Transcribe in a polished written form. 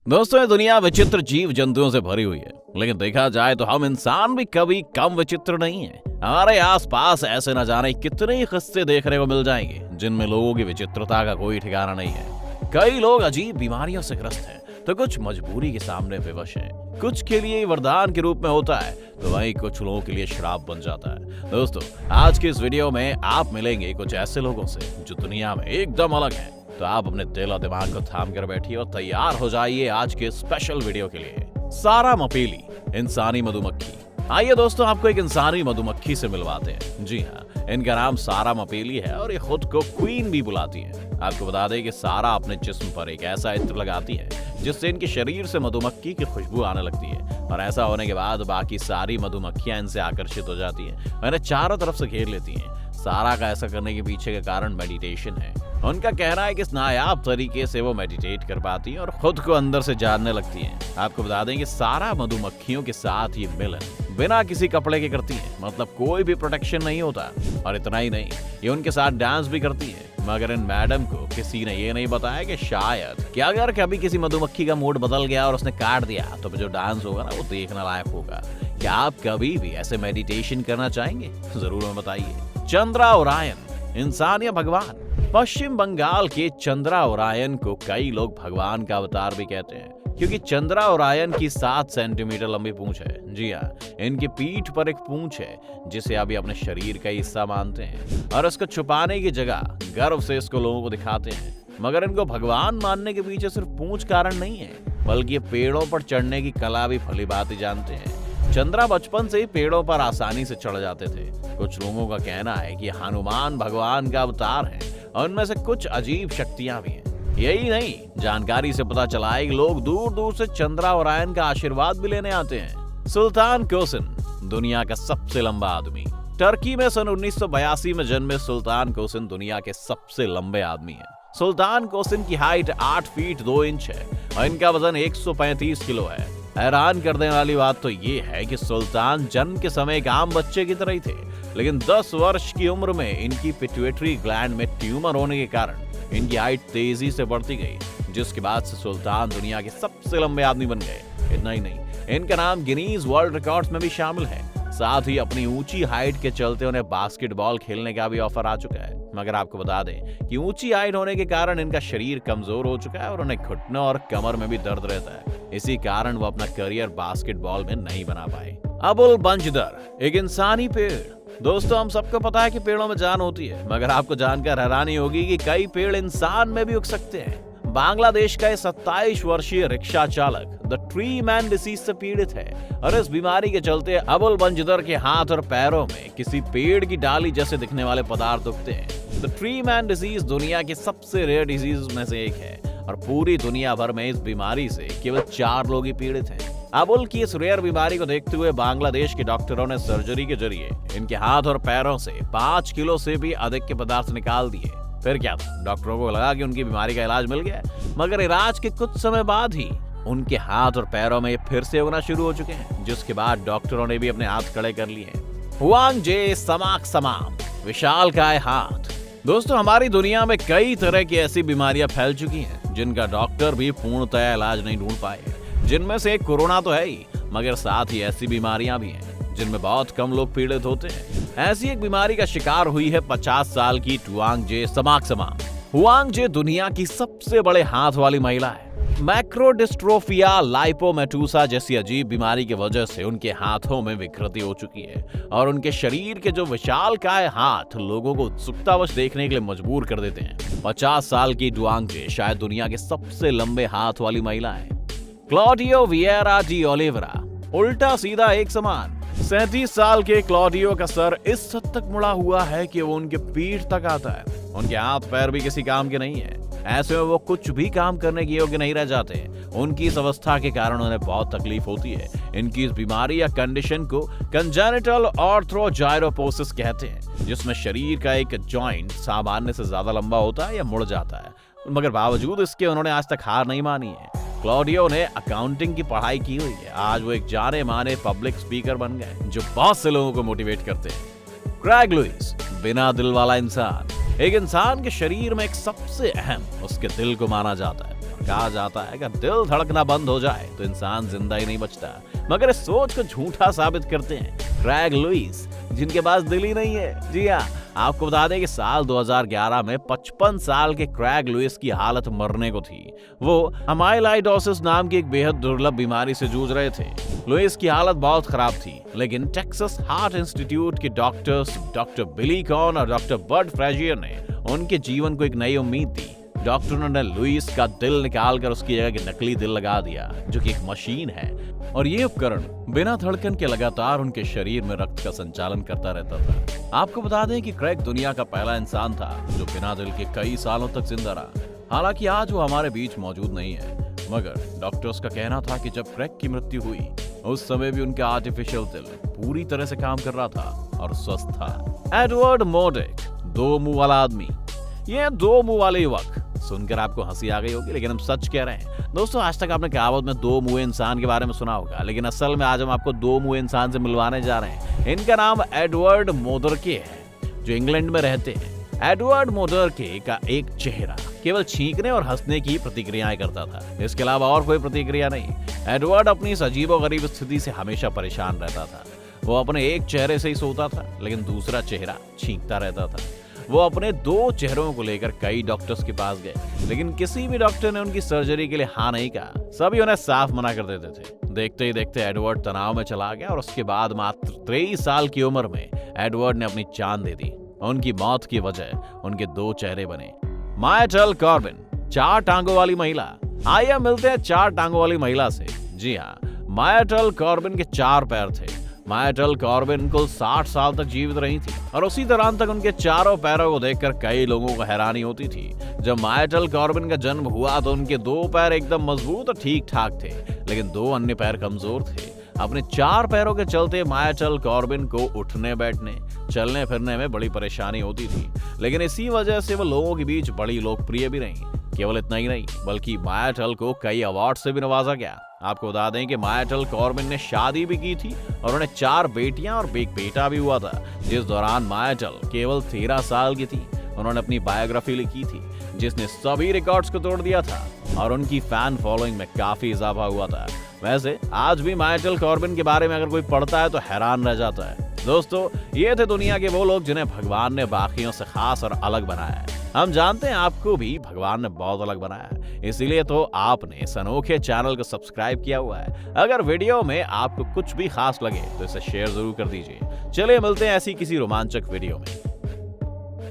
दोस्तों, ये दुनिया विचित्र जीव जंतुओं से भरी हुई है, लेकिन देखा जाए तो हम इंसान भी कभी कम विचित्र नहीं है। हमारे आसपास ऐसे न जाने कितने ही किस्से देखने को मिल जाएंगे जिनमें लोगों की विचित्रता का कोई ठिकाना नहीं है। कई लोग अजीब बीमारियों से ग्रस्त हैं, तो कुछ मजबूरी के सामने विवश हैं। कुछ के लिए वरदान के रूप में होता है, तो वहीं कुछ लोगों के लिए श्राप बन जाता है। दोस्तों, आज के इस वीडियो में आप मिलेंगे कुछ ऐसे लोगों से जो दुनिया में एकदम अलग हैं। तो आप अपने दिल और दिमाग को थाम कर बैठिए और तैयार हो जाइए आज के स्पेशल वीडियो के लिए। सारा मपेली, इंसानी मधुमक्खी। आइए दोस्तों, आपको एक इंसानी मधुमक्खी से मिलवाते हैं। जी हाँ, इनका नाम सारा मपेली है और ये खुद को क्वीन भी बुलाती है। आपको बता दें कि सारा अपने जिस्म पर एक ऐसा इत्र लगाती है जिससे इनके शरीर से मधुमक्खी की खुशबू आने लगती है, और ऐसा होने के बाद बाकी सारी मधुमक्खियां इनसे आकर्षित हो जाती हैं और इन्हें चारों तरफ से घेर लेती हैं। सारा का ऐसा करने के पीछे का कारण मेडिटेशन है। उनका कहना है कि इस नायाब तरीके से वो मेडिटेट कर पाती हैं और खुद को अंदर से जानने लगती हैं। आपको बता दें कि सारा मधुमक्खियों के साथ ये मिलन बिना किसी कपड़े के करती हैं, मतलब कोई भी प्रोटेक्शन नहीं होता। और इतना ही नहीं, ये उनके साथ डांस भी करती है। मगर इन मैडम को किसी ने ये नहीं बताया कि शायद कि अगर कभी किसी मधुमक्खी का मूड बदल गया और उसने काट दिया तो जो डांस होगा ना, वो देखने लायक होगा। क्या आप कभी भी ऐसे मेडिटेशन करना चाहेंगे? जरूर हमें बताइए। चंद्रा ओरायन, इंसान या भगवान? पश्चिम बंगाल के चंद्रा ओरायन को कई लोग भगवान का अवतार भी कहते हैं, क्योंकि चंद्रा ओरायन की 7 सेंटीमीटर लंबी पूंछ है। जी हाँ, इनकी पीठ पर एक पूंछ है जिसे अभी अपने शरीर का हिस्सा मानते हैं, और इसको छुपाने की जगह गर्व से इसको लोगों को दिखाते हैं। मगर इनको भगवान मानने के पीछे सिर्फ पूंछ कारण नहीं है, बल्कि ये पेड़ों पर चढ़ने की कला भी भली भांति जानते हैं। चंद्रा बचपन से ही पेड़ों पर आसानी से चढ़ जाते थे। कुछ लोगों का कहना है कि हनुमान भगवान का अवतार है और उनमें से कुछ अजीब शक्तियां भी हैं। यही नहीं, जानकारी से पता चला है कि लोग दूर दूर से चंद्रा ओरायन का आशीर्वाद भी लेने आते हैं। सुल्तान कोसिन, दुनिया का सबसे लंबा आदमी। टर्की में सन 1982 में जन्मे सुल्तान कोसिन दुनिया के सबसे लंबे आदमी हैं। सुल्तान कोसिन की हाइट 8 फीट 2 इंच है और इनका वजन 135 किलो है। हैरान कर देने वाली बात तो ये है कि सुल्तान जन्म के समय एक आम बच्चे की तरह ही थे, लेकिन 10 वर्ष की उम्र में इनकी पिट्यूटरी ग्लैंड में ट्यूमर होने के कारण इनकी हाइट तेजी से बढ़ती गई, जिसके बाद से सुल्तान दुनिया के सबसे लंबे आदमी बन गए। इतना ही नहीं, इनका नाम गिनीज वर्ल्ड रिकॉर्ड्स में भी शामिल है। साथ ही अपनी ऊंची हाइट के चलते उन्हें बास्केटबॉल खेलने का भी ऑफर आ चुका है। मगर आपको बता दें कि ऊंची हाइट होने के कारण इनका शरीर कमजोर हो चुका है और उन्हें घुटनों और कमर में भी दर्द रहता है। इसी कारण वो अपना करियर बास्केटबॉल में नहीं बना पाए। अबुल बंजदर, एक इंसानी पेड़। दोस्तों, हम सबको पता है कि पेड़ों में जान होती है, मगर आपको जानकर हैरानी होगी कि कई पेड़ इंसान में भी उग सकते हैं। बांग्लादेश का 27 वर्षीय रिक्शा चालक द ट्री मैन डिसीज से पीड़ित है, और इस बीमारी के चलते अबुल बंजदर के हाथ और पैरों में किसी पेड़ की डाली जैसे दिखने वाले पदार्थ उगते हैं। द ट्री मैन डिसीज दुनिया की सबसे रेयर डिजीज में से एक है और पूरी दुनिया भर में इस बीमारी से केवल 4 लोग ही पीड़ित हैं। अबुल की इस रेयर बीमारी को देखते हुए बांग्लादेश के डॉक्टरों ने सर्जरी के जरिए इनके हाथ और पैरों से 5 किलो से भी अधिक के पदार्थ निकाल दिए। फिर क्या था, डॉक्टरों को लगा कि उनकी बीमारी का इलाज मिल गया, मगर इलाज के कुछ समय बाद ही उनके हाथ और पैरों में ये फिर से उगना शुरू हो चुके हैं, जिसके बाद डॉक्टरों ने भी अपने हाथ खड़े कर लिए हैं। हुआंग जे समाक समाम, विशालकाय हाथ। दोस्तों, हमारी दुनिया में कई तरह की ऐसी बीमारियां फैल चुकी हैं जिनका डॉक्टर भी पूर्णतः इलाज नहीं ढूंढ पाए। जिनमें से एक कोरोना तो है ही, मगर साथ ही ऐसी बीमारियां भी हैं जिनमें बहुत कम लोग पीड़ित होते हैं। ऐसी एक बीमारी का शिकार हुई है 50 साल की हुआंग जे समाक समाम। हुआंग जे दुनिया की सबसे बड़े हाथ वाली महिला है। मैक्रोडिस्ट्रोफिया लाइपोमेटूसा जैसी अजीब बीमारी की वजह से उनके हाथों में विकृति हो चुकी है और उनके शरीर के जो विशालकाय हाथ लोगों को उत्सुकतावश देखने के लिए मजबूर कर देते हैं। 50 साल की हुआंग जे शायद दुनिया के सबसे लंबे हाथ वाली महिला है। क्लॉडियो विएरा डी ओलिवेरा, उल्टा सीधा एक समान। 37 साल के क्लॉडियो का सर इस हद तक मुड़ा हुआ है कि वो उनके पीठ तक आता है। उनके हाथ पैर भी किसी काम के नहीं है। ऐसे में वो कुछ भी काम करने के योग्य नहीं रह जाते। उनकी इस अवस्था के कारण उन्हें बहुत तकलीफ होती है। इनकी इस बीमारी या कंडीशन को कंजेनिटल आर्थ्रोजाइरोपोसिस कहते हैं, जिसमें शरीर का एक जॉइंट सामान्य से ज्यादा लंबा होता है या मुड़ जाता है। मगर बावजूद इसके उन्होंने आज तक हार नहीं मानी है। क्लॉडियो ने अकाउंटिंग की पढ़ाई की हुई है। आज वो एक जाने माने पब्लिक स्पीकर बन गए जो बहुत से लोगों को मोटिवेट करते हैं। क्रेग लुइस, बिना दिल वाला इंसान। एक इंसान के शरीर में एक सबसे अहम उसके दिल को माना जाता है। कहा जाता है अगर दिल धड़कना बंद हो जाए तो इंसान जिंदा ही नहीं बचता, मगर इस सोच को झूठा साबित करते हैं क्रेग लुइस, जिनके पास दिल ही नहीं है। जी हाँ, आपको बता दें कि साल 2011 में 55 साल के क्रेग लुइस की हालत मरने को थी। वो अमाइलाइडोसिस नाम की एक बेहद दुर्लभ बीमारी से जूझ रहे थे। लुइस की हालत बहुत खराब थी, लेकिन टेक्सास हार्ट इंस्टीट्यूट के डॉक्टर्स डॉक्टर बिली कॉन और डॉक्टर बर्ट फ्रेजियर ने उनके जीवन को एक नई उम्मीद दी। डॉक्टरों ने लुइस का दिल निकालकर उसकी जगह की नकली दिल लगा दिया, जो कि एक मशीन है, और ये उपकरण बिना धड़कन के लगातार उनके शरीर में रक्त का संचालन करता रहता था। आपको बता दें कि क्रेग दुनिया का पहला इंसान था जो बिना दिल के कई सालों तक जिंदा रहा। हालांकि आज वो हमारे बीच मौजूद नहीं है, मगर डॉक्टर्स का कहना था कि जब क्रेग की मृत्यु हुई उस समय भी उनका आर्टिफिशियल दिल पूरी तरह से काम कर रहा था और स्वस्थ था। एडवर्ड मोर्डिक, दो मुंह वाला आदमी। ये दो मुंह वाले युवक, सुनकर आपको हंसी आ गई होगी, लेकिन हम सच कह रहे हैं। दोस्तों, आज तक आपने कहावत में दो मुंह इंसान के बारे में सुना होगा, लेकिन असल में आज हम आपको दो मुंह इंसान से मिलवाने जा रहे हैं। इनका नाम एडवर्ड मोदरके है, जो इंग्लैंड में रहते हैं। एडवर्ड मोदरके का एक चेहरा केवल छींकने और हंसने की प्रतिक्रियाएं करता था, इसके अलावा और कोई प्रतिक्रिया नहीं। एडवर्ड अपनी इस अजीबोगरीब स्थिति से हमेशा परेशान रहता था। वो अपने एक चेहरे से ही सोता था, लेकिन दूसरा चेहरा छींकता रहता था। वो अपने दो चेहरों को लेकर कई डॉक्टर्स के पास गए, लेकिन किसी भी डॉक्टर ने उनकी सर्जरी के लिए हाँ नहीं कहा। सभी उन्हें साफ मना कर देते थे। देखते ही देखते एडवर्ड तनाव में चला गया और उसके बाद मात्र 23 साल की उम्र में एडवर्ड ने अपनी जान दे दी। उनकी मौत की वजह उनके दो चेहरे बने। मायटल कॉर्बिन, 4 टांगों वाली महिला। आइए मिलते हैं 4 टांगों वाली महिला से। जी हाँ, मायटल कॉर्बिन के 4 पैर थे। मायटल कॉर्बिन कुल 60 साल तक जीवित रही थी और उसी दौरान तक उनके चारों पैरों को देखकर कई लोगों को हैरानी होती थी। जब मायटल कॉर्बिन का जन्म हुआ तो उनके 2 पैर एकदम मजबूत और ठीक ठाक थे, लेकिन 2 अन्य पैर कमजोर थे। अपने 4 पैरों के चलते मायटल कॉर्बिन को उठने बैठने, चलने फिरने में बड़ी परेशानी होती थी, लेकिन इसी वजह से वो लोगों के बीच बड़ी लोकप्रिय भी रही। केवल इतना ही नहीं, बल्कि मायटल को कई अवार्ड से भी नवाजा गया। आपको बता दें कि मायटल कॉर्बिन ने शादी भी की थी और उन्हें 4 बेटियां और एक बेटा भी हुआ था। जिस दौरान मायटल केवल 13 साल की थी, उन्होंने अपनी बायोग्राफी लिखी थी जिसने सभी रिकॉर्ड्स को तोड़ दिया था और उनकी फैन फॉलोइंग में काफी इजाफा हुआ था। वैसे आज भी मायटल कॉर्बिन के बारे में अगर कोई पढ़ता है तो हैरान रह जाता है। दोस्तों, ये थे दुनिया के वो लोग जिन्हें भगवान ने बाकियों से खास और अलग बनाया है। हम जानते हैं आपको भी भगवान ने बहुत अलग बनाया है, इसीलिए तो आपने इस अनोखे चैनल को सब्सक्राइब किया हुआ है। अगर वीडियो में आपको कुछ भी खास लगे तो इसे शेयर जरूर कर दीजिए। चलिए मिलते हैं ऐसी किसी रोमांचक वीडियो में।